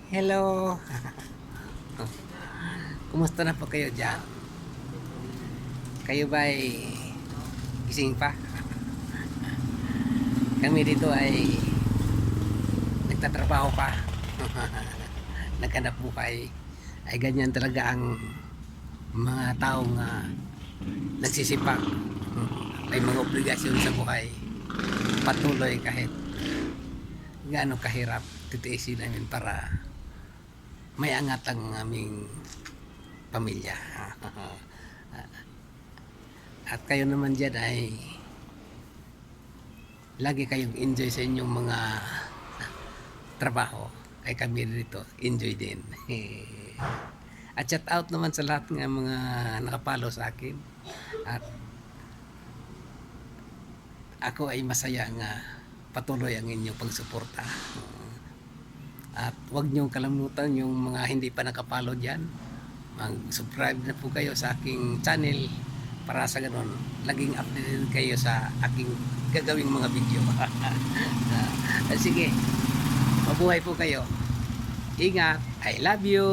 Hello! Kumusta na po kayo dyan? Kayo ba ay gising pa? Kami dito ay nagtatrabaho pa. Naghanap buhay. Ay ganyan talaga ang mga taong nagsisipag. May mga obligasyon sa buhay. Patuloy kahit gaano kahirap titiisin namin para may angat ang aming pamilya. At kayo naman dyan ay lagi kayong enjoy sa inyong mga trabaho. Ay kami dito, enjoy din. At shout out naman sa lahat ng mga nakapalo sa akin. At ako ay masaya nga patuloy ang inyong pagsuporta. At huwag niyong kalimutan yung mga hindi pa nakapalo dyan. Mag-subscribe na po kayo sa aking channel para sa ganun, laging updated kayo sa aking gagawing mga video. Sige, mabuhay po kayo. Ingat. I love you.